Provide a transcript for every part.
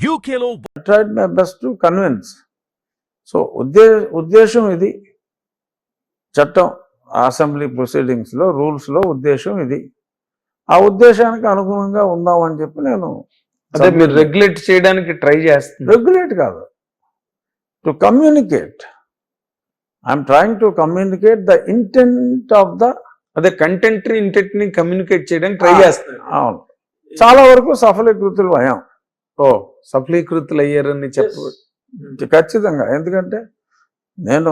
UKలో tried my best to convince. So ఉద్దేశం ఇది, చట్టం అసెంబ్లీ ప్రొసీడింగ్స్లో రూల్స్లో ఉద్దేశం ఇది. ఆ ఉద్దేశానికి అనుగుణంగా ఉందామని చెప్పి నేను అదే మీరు రెగ్యులేట్ చేయడానికి ట్రై చేస్తున్నారు. రెగ్యులేట్ కాదు, to communicate. I'm trying to communicate the intent of the, అదే కంటెంట్ ఇంటెంట్ ని కమ్యూనికేట్ చేయడానికి ట్రై చేస్తున్నారు. అవును, చాలా వరకు సఫలీకృతులు అయ్యాం. సఫలీకృతులు అయ్యారని చెప్పు. ఖచ్చితంగా. ఎందుకంటే నేను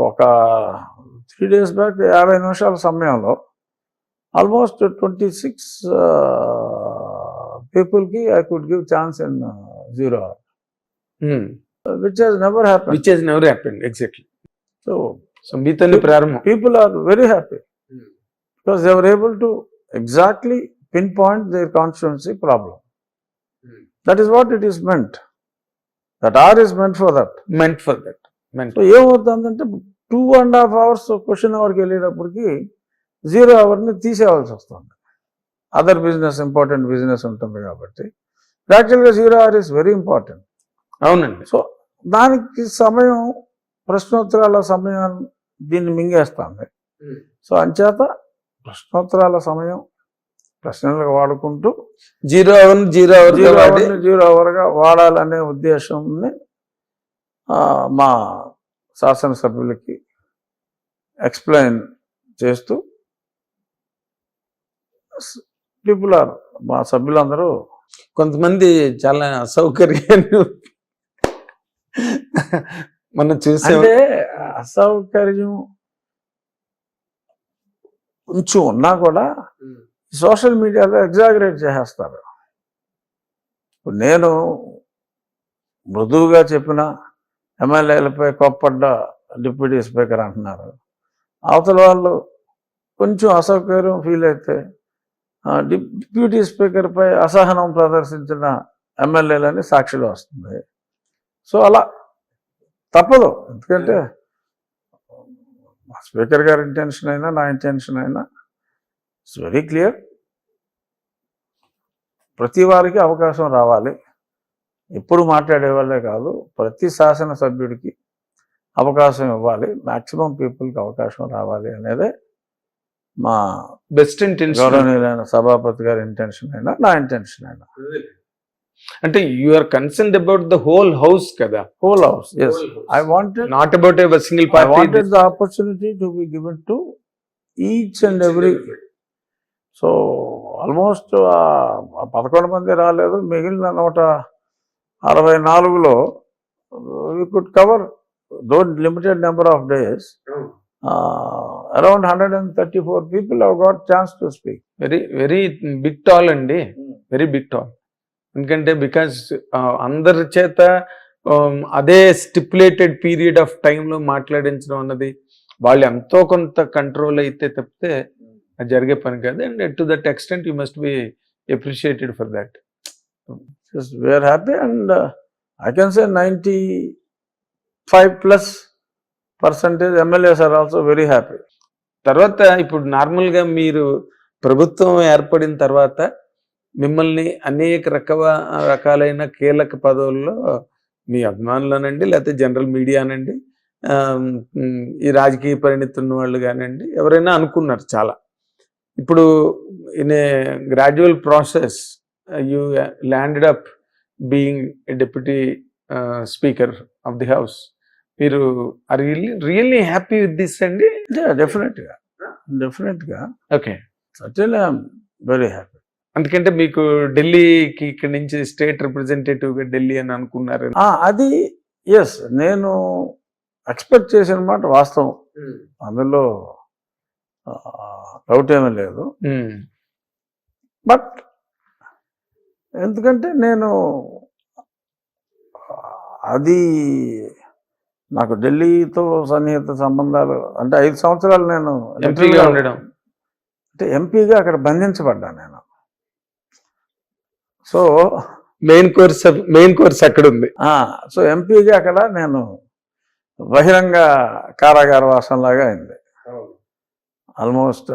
ఒక 3 days బ్యాక్ 50 నిమిషాల సమయంలో ఆల్మోస్ట్ 26 పీపుల్కి I could give chance in 0 hour, which has never happened. Exactly. So మీతో ప్రారంభం. people are very happy because they were able to exactly pinpoint their constituency problem. That is what it is meant. That hour is meant for that. So ఏమవుతుందంటే 2.5 hours question అవర్కి వెళ్ళేటప్పటికి 0 hourని తీసేవాల్సి వస్తుంది. Other business, important business ఉంటుంది కాబట్టి యాక్చువల్గా 0 hour is very important. అవునండి. So దానికి సమయం, ప్రశ్నోత్తరాల సమయం దీన్ని మింగేస్తుంది. సో అంచేత ప్రశ్నోత్తరాల సమయం ప్రశ్నలుగా వాడుకుంటూ 0 hourగా వాడాలనే ఉద్దేశాన్ని మా శాసనసభ్యులకి ఎక్స్ప్లెయిన్ చేస్తూ పీపుల్ ఆర్, మా సభ్యులందరూ కొంతమంది చాలా అసౌకర్యాన్ని మనం చూసే, అంటే అసౌకర్యం కొంచెం ఉన్నా కూడా సోషల్ మీడియాలో ఎగ్జాగరేట్ చేసేస్తారు. నేను మృదువుగా చెప్పిన ఎమ్మెల్యేలపై కోప్పడ్డ డిప్యూటీ స్పీకర్ అంటున్నారు. అవతల వాళ్ళు కొంచెం అసౌకర్యం ఫీల్ అయితే డిప్యూటీ స్పీకర్పై అసహనం ప్రదర్శించిన ఎమ్మెల్యేలని సాక్షిలో వస్తుంది. సో అలా తప్పదు. ఎందుకంటే స్పీకర్ గారి ఇంటెన్షన్ అయినా నా ఇంటెన్షన్ అయినా ఇట్స్ వెరీ క్లియర్. ప్రతి వారికి అవకాశం రావాలి. ఎప్పుడు మాట్లాడే వాళ్ళే కాదు, ప్రతి శాసనసభ్యుడికి అవకాశం ఇవ్వాలి, మ్యాక్సిమం పీపుల్కి అవకాశం రావాలి అనేదే మా బెస్ట్ ఇంటెన్షన్. గౌరవనీయులైన సభాపతి గారి ఇంటెన్షన్ అయినా నా ఇంటెన్షన్ అయినా. అంటే you are concerned about the whole house కదా. Whole house, yes. I wanted, not about a single I party. wanted the opportunity to be given to each and every. So almost 11 మంది రాలేదు. మిగిలిన 164లో we could cover though limited number of days. Around 134 people have got chance to speak. Very big tall అండి, very big tall. ఎందుకంటే because అందరి చేత అదే stipulated period of టైంలో మాట్లాడించడం అన్నది వాళ్ళు ఎంతో కొంత కంట్రోల్ అయితే తప్పితే అది జరిగే పని కాదు. And to that extent you must be appreciated for that. We are happy and I can say 95+% MLAs are also very happy. తర్వాత ఇప్పుడు నార్మల్గా మీరు ప్రభుత్వం ఏర్పడిన తర్వాత మిమ్మల్ని అనేక రకాలైన కీలక పదవుల్లో మీ అభిమానులనండి, లేకపోతే జనరల్ మీడియానండి, ఈ రాజకీయ పరిణితి ఉన్న వాళ్ళు కానివ్వండి, ఎవరైనా అనుకున్నారు చాలా. ఇప్పుడు in a gradual process you landed up being a deputy speaker of the house. మీరు are really happy with this అండి? డెఫినెట్గా okay, certainly I'm very happy. ఎందుకంటే మీకు ఢిల్లీకి ఇక్కడ నుంచి స్టేట్ రిప్రజెంటేటివ్గా ఢిల్లీ అని అనుకున్నారు. అది ఎస్, నేను ఎక్స్పెక్ట్ చేసిన మాట వాస్తవం, అందులో డౌట్ ఏమీ లేదు. బట్ ఎందుకంటే నేను అది నాకు ఢిల్లీతో సన్నిహిత సంబంధాలు అంటే 5 సంవత్సరాలు నేను ఎంపీగా ఉండడం, అంటే ఎంపీగా అక్కడ బంధించబడ్డా నేను. సో మెయిన్ కోర్స్ అక్కడ ఉంది. సో ఎంపీగా అక్కడ నేను బహిరంగ కారాగార వాసంలాగా అయింది. ఆల్మోస్ట్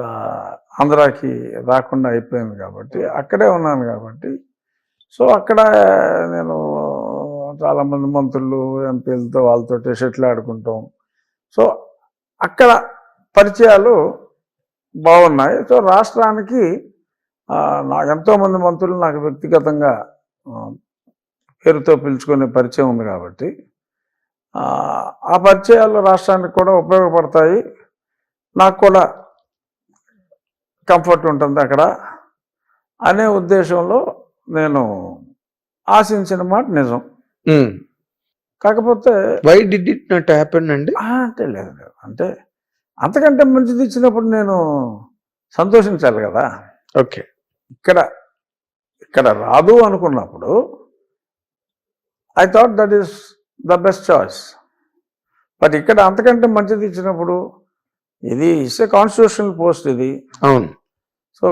ఆంధ్రాకి రాకుండా అయిపోయింది కాబట్టి అక్కడే ఉన్నాను కాబట్టి. సో అక్కడ నేను చాలామంది మంత్రులు ఎంపీలతో వాళ్ళతో షటిల్ ఆడుకుంటాం. సో అక్కడ పరిచయాలు బాగున్నాయి. సో రాష్ట్రానికి నాకు ఎంతోమంది మంత్రులు నాకు వ్యక్తిగతంగా పేరుతో పిలుచుకునే పరిచయం ఉంది కాబట్టి ఆ పరిచయాలు రాష్ట్రానికి కూడా ఉపయోగపడతాయి. నాకు కూడా కంఫర్ట్ ఉంటుంది అక్కడ అనే ఉద్దేశంలో నేను ఆశించిన మాట నిజం. కాకపోతే why did it not happen అండి? అంటే లేదు అంటే అంతకంటే మంచిది ఇచ్చినప్పుడు నేను సంతోషించాలి కదా. ఓకే, ఇక్కడ రాదు అనుకున్నప్పుడు I thought that is the best choice. But ఇక్కడ అంతకంటే మంచిది ఇచ్చినప్పుడు ఇది ఇట్స్ ఏ కాన్స్టిట్యూషనల్ పోస్ట్ ఇది. అవును. సో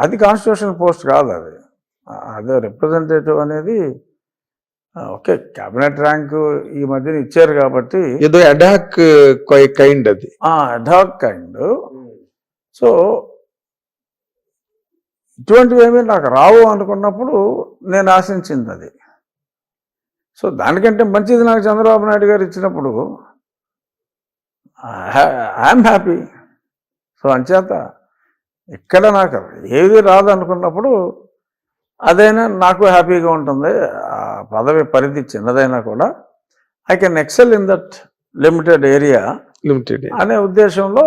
అది కాన్స్టిట్యూషనల్ పోస్ట్ కాదు, అదే రిప్రజెంటేటివ్ అనేది. ఓకే, క్యాబినెట్ ర్యాంక్ ఈ మధ్యన ఇచ్చారు కాబట్టి ఏదో అడాక్ కైండ్, అది అడాక్ కైండ్. సో ఇటువంటివి ఏమీ నాకు రావు అనుకున్నప్పుడు నేను ఆశించింది అది. సో దానికంటే మంచిది నాకు చంద్రబాబు నాయుడు గారు ఇచ్చినప్పుడు ఐఎమ్ హ్యాపీ. సో అంచేత ఇక్కడ నాకు ఏది రాదు అనుకున్నప్పుడు అదైనా నాకు హ్యాపీగా ఉంటుంది. ఆ పదవి పరిధి చిన్నదైనా కూడా I can XL in that limited area అనే ఉద్దేశంలో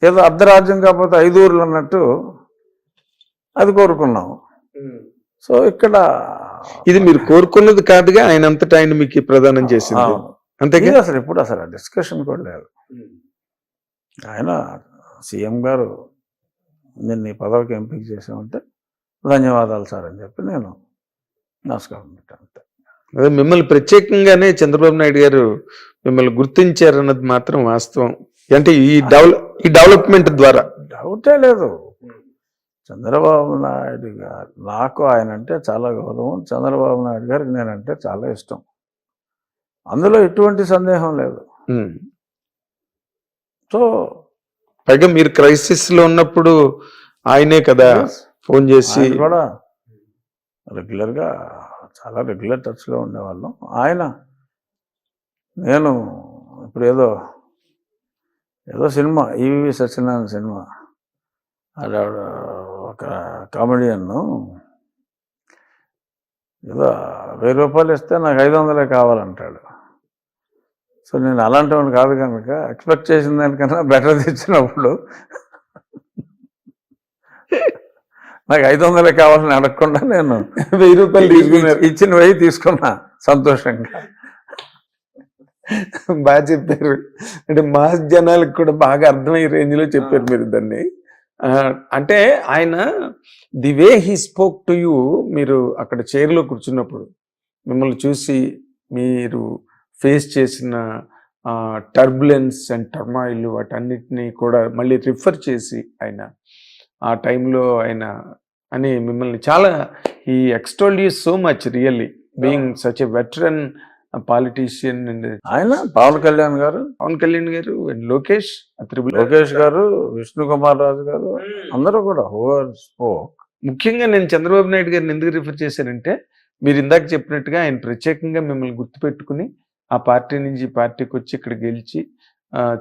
ఏదో అర్ధరాజ్యం కాకపోతే 5 ఊర్లు అన్నట్టు అది కోరుకున్నాం. సో ఇక్కడ ఇది మీరు కోరుకున్నది కాదుగా, ఆయన అంతటా ఆయన మీకు ప్రదానం చేసింది అంతేగా. అసలు ఇప్పుడు అసలు డిస్కషన్ కూడా లేదు. ఆయన సీఎం గారు నిన్ను ఈ పదవికి ఎంపిక చేసామంటే ధన్యవాదాలు సార్ అని చెప్పి నేను నమస్కారం పెట్టాను. అదే మిమ్మల్ని ప్రత్యేకంగానే చంద్రబాబు నాయుడు గారు మిమ్మల్ని గుర్తించారన్నది మాత్రం వాస్తవం. అంటే ఈ డెవలప్మెంట్ ద్వారా డౌటే లేదు. చంద్రబాబు నాయుడు గారు నాకు ఆయన అంటే చాలా గౌరవం, చంద్రబాబు నాయుడు గారికి నేనంటే చాలా ఇష్టం, అందులో ఎటువంటి సందేహం లేదు. సో పైగా మీరు క్రైసిస్ లో ఉన్నప్పుడు ఆయనే కదా ఫోన్ చేసి కూడా రెగ్యులర్గా చాలా రెగ్యులర్ టచ్లో ఉండేవాళ్ళం. ఆయన నేను ఇప్పుడు ఏదో సినిమా ఈవి సత్యనారాయణ సినిమా, అది ఒక కామెడియన్ను ఏదో 1000 రూపాయలు ఇస్తే నాకు 500 కావాలంటాడు. సో నేను అలాంటి వాడిని కాదు కనుక ఎక్స్పెక్ట్ చేసిన దానికన్నా బెటర్ తెచ్చినప్పుడు నాకు 500 కావాలని అడగకుండా నేను 1000 రూపాయలు ఇచ్చిన 1000 తీసుకున్నా సంతోషంగా. బాగా చెప్పారు. అంటే మాస్ జనాలకు కూడా బాగా అర్థమయ్యే రేంజ్ లో చెప్పారు మీరు దాన్ని. అంటే ఆయన the way he spoke to you, మీరు అక్కడ చైర్లో కూర్చున్నప్పుడు మిమ్మల్ని చూసి మీరు ఫేస్ చేసిన టర్బులెన్స్ అండ్ టర్మాయిల్ వాటన్నిటినీ కూడా మళ్ళీ రిఫర్ చేసి ఆయన ఆ టైంలో ఆయన అని మిమ్మల్ని చాలా he extolled you so much really being such a veteran politician. ఆయన పవన్ కళ్యాణ్ గారు అండ్ లోకేష్ గారు, విష్ణు కుమార్ రాజు గారు అందరూ కూడా స్పోక్. ముఖ్యంగా నేను చంద్రబాబు నాయుడు గారిని ఎందుకు రిఫర్ చేశానంటే, మీరు ఇందాక చెప్పినట్టుగా ఆయన ప్రత్యేకంగా మిమ్మల్ని గుర్తుపెట్టుకుని ఆ పార్టీ నుంచి పార్టీకి వచ్చి ఇక్కడ గెలిచి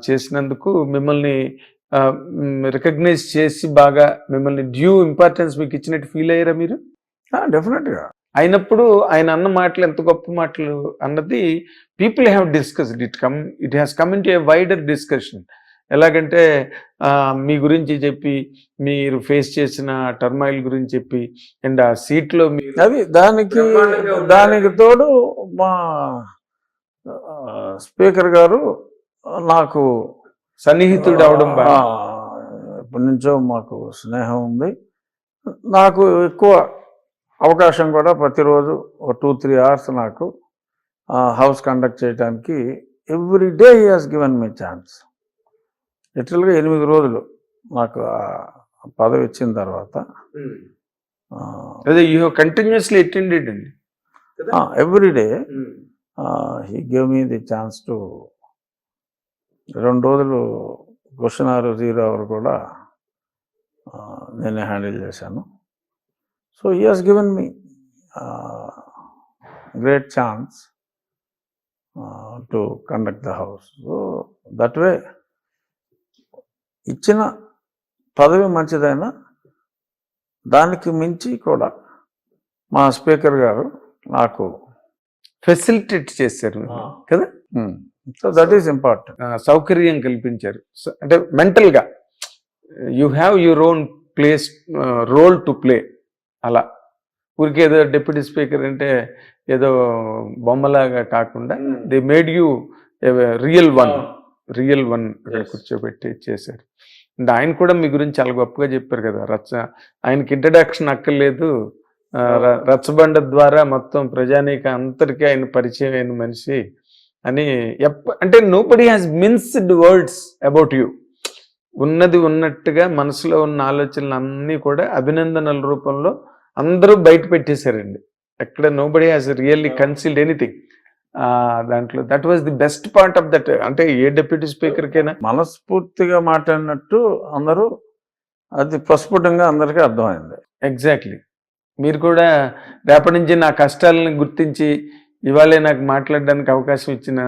చేసినందుకు మిమ్మల్ని రికగ్నైజ్ చేసి బాగా మిమ్మల్ని డ్యూ ఇంపార్టెన్స్ మీకు ఇచ్చినట్టు ఫీల్ అయ్యారా మీరు? డెఫినెట్గా. అయినప్పుడు ఆయన అన్న మాటలు ఎంత గొప్ప మాటలు అన్నది people have discussed it has come in to A wider discussion. ఎలాగంటే మీ గురించి చెప్పి, మీరు ఫేస్ చేసిన టర్మాయిల్ గురించి చెప్పి, అండ్ ఆ సీట్లో అది దానికి తోడు మా స్పీకర్ గారు నాకు సన్నిహితుడు అవడం, ఎప్పటి నుంచో మాకు స్నేహం ఉంది. నాకు ఎక్కువ అవకాశం కూడా ప్రతిరోజు 2-3 hours నాకు హౌస్ కండక్ట్ చేయడానికి every day he has given me chance. లిటరల్గా 8 రోజులు నాకు పదవి ఇచ్చిన తర్వాత అదే యూ కంటిన్యూస్లీ అటెండెడ్ అండి every day he give me the chance to. 2 రోజులు క్వశ్చన్ అవర్ 0 hour కూడా నేనే హ్యాండిల్ చేశాను. So he has given me great chance to conduct the house. So that way, ఇచ్చిన పదవి మంచిదైనా దానికి మించి కూడా మా స్పీకర్ గారు నాకు ఫెసిలిటేట్ చేశారు కదా. So that is important. సౌకర్యం కల్పించారు. అంటే మెంటల్ గా you have your own place role to play. అలా ఊరికే ఏదో డిప్యూటీ స్పీకర్ అంటే ఏదో బొమ్మలాగా కాకుండా they made you real one అక్కడ కూర్చోబెట్టి చేశారు. అంటే ఆయన కూడా మీ గురించి చాలా గొప్పగా చెప్పారు కదా. ఆయనకి ఇంట్రడక్షన్ అక్కర్లేదు, రచ్చబండ ద్వారా మొత్తం ప్రజానీక అందరికీ ఆయన పరిచయం అయిన మనిషి అని. అంటే nobody has minced words about you. ఉన్నది ఉన్నట్టుగా మనసులో ఉన్న ఆలోచనలు అన్నీ కూడా అభినందనల రూపంలో అందరూ బయట పెట్టేశారండి. ఎక్కడ nobody has really concealed anything. దాంట్లో that was the best part of that. అంటే ఏ డిప్యూటీ స్పీకర్కైనా మనస్ఫూర్తిగా మాట్లాడినట్టు అందరూ అది ప్రస్ఫుటంగా అందరికీ అర్థమైంది. ఎగ్జాక్ట్లీ. మీరు కూడా రేపటి నుంచి నా కష్టాలను గుర్తించి ఇవాళే నాకు మాట్లాడడానికి అవకాశం ఇచ్చిన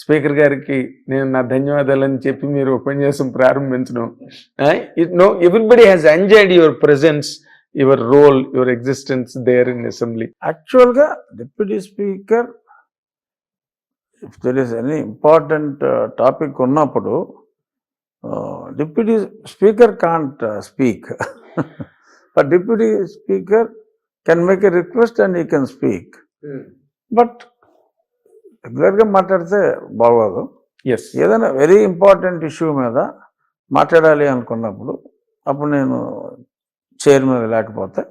స్పీకర్ గారికి నేను నా ధన్యవాదాలని చెప్పి మీరు ఉపన్యాసం ప్రారంభించడం. Everybody has enjoyed your presence, your role, your existence there in assembly. యాక్చువల్గా deputy speaker if there is any important topic ఉన్నప్పుడు deputy speaker can't speak, but deputy speaker can make a request and he can speak. But రెగ్యులర్గా మాట్లాడితే బాగోదు. Yes, ఏదైనా very important issue మీద మాట్లాడాలి అనుకున్నప్పుడు అప్పుడు నేను చైర్ మీద లేకపోతే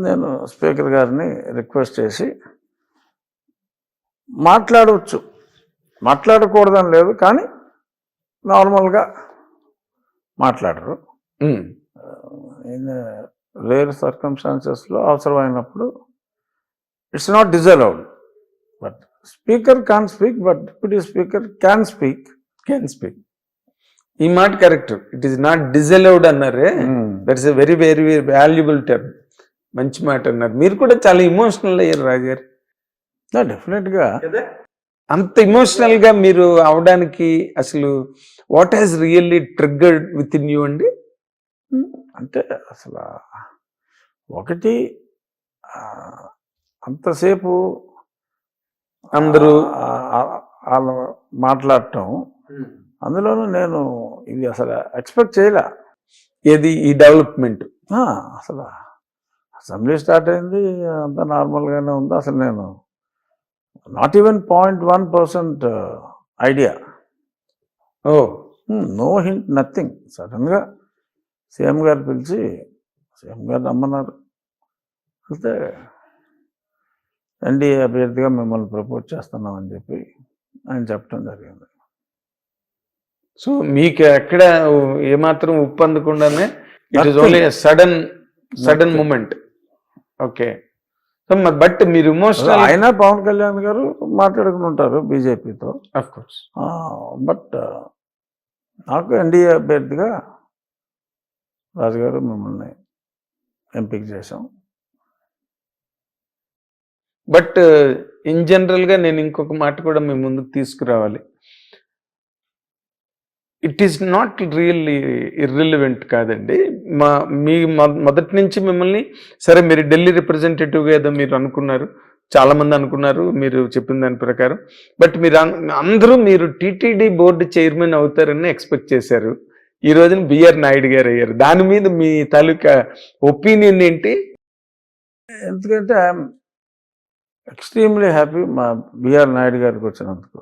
నేను స్పీకర్ గారిని రిక్వెస్ట్ చేసి మాట్లాడవచ్చు. మాట్లాడకూడదని లేదు, కానీ నార్మల్గా మాట్లాడరు. ఇన్ రేర్ సర్కమ్స్టాన్సెస్లో అవసరమైనప్పుడు it's not disallowed. But speaker can speak, but deputy speaker can speak. ఈ మాట correct. It is not disallowed అన్నారే, that's a very very valuable term. మంచి మాట అన్నారు. మీరు కూడా చాలా ఇమోషనల్ అయ్యారు రాజుగారు. డెఫినెట్గా. అంత ఇమోషనల్ గా మీరు అవడానికి అసలు what has really triggered with in you అండి? అంటే అసలు ఒకటి అంతసేపు అందరూ వాళ్ళు మాట్లాడటం, అందులోనూ నేను ఇది అసలు ఎక్స్పెక్ట్ చేయలే. ఏది ఈ డెవలప్మెంట్? అసలు అసెంబ్లీ స్టార్ట్ అయింది, అంతా నార్మల్గానే ఉంది. అసలు నేను not even 0.1% idea. No hint, nothing. సడన్గా సీఎం గారు పిలిచి సీఎం గారు రమ్మన్నారు. అయితే ఎన్డీఏ అభ్యర్థిగా మిమ్మల్ని ప్రపోజ్ చేస్తున్నామని చెప్పి ఆయన చెప్పడం జరిగింది. సో మీకు ఎక్కడ ఏమాత్రం ఉప్పు అందకుండానే it is only sudden moment. Okay. So but మీరు ఇమోషనల్. ఆయన పవన్ కళ్యాణ్ గారు మాట్లాడుకుని ఉంటారు బీజేపీతో, ఆఫ్ కోర్స్. బట్ నాకు ఎన్డీఏ అభ్యర్థిగా రాజుగారు మిమ్మల్ని ఎంపిక చేశాం. బట్ ఇన్ జనరల్గా నేను ఇంకొక మాట కూడా మీ ముందుకు తీసుకురావాలి. It is not really irrelevant కాదండి. మీ మొదటి నుంచి మిమ్మల్ని, సరే మీరు ఢిల్లీ రిప్రజెంటేటివ్గా ఏదో మీరు అనుకున్నారు, చాలామంది అనుకున్నారు మీరు చెప్పిన దాని ప్రకారం. బట్ మీరు అందరూ మీరు టీటీడీ బోర్డు చైర్మన్ అవుతారని ఎక్స్పెక్ట్ చేశారు. ఈ రోజున బిఆర్ నాయుడు గారు అయ్యారు. దాని మీద మీ తాలూకా ఒపీనియన్ ఏంటి? ఎందుకంటే ఐఎమ్ ఎక్స్ట్రీమ్లీ హ్యాపీ మా బిఆర్ నాయుడు గారికి వచ్చినందుకు.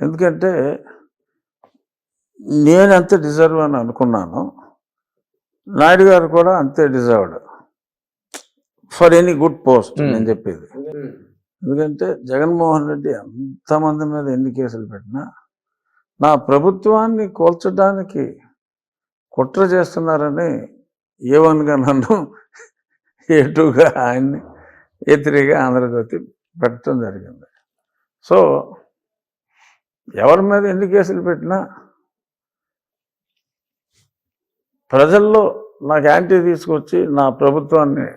ఎందుకంటే నేను అంతే డిజర్వ్ అని అనుకున్నాను, నాయుడు గారు కూడా అంతే deserved for any good post. నేను చెప్పేది ఎందుకంటే జగన్మోహన్ రెడ్డి ఎంతమంది మీద ఎన్ని కేసులు పెట్టినా నా ప్రభుత్వాన్ని కూల్చడానికి కుట్ర చేస్తున్నారని A1గా నన్ను, A2గా ఆయన్ని, A3గా ఆంధ్రజ్యోతి పెట్టడం జరిగింది. సో ఎవరి మీద ఎన్ని కేసులు పెట్టినా ప్రజల్లో నాకు యాంటీ తీసుకొచ్చి నా ప్రభుత్వాన్ని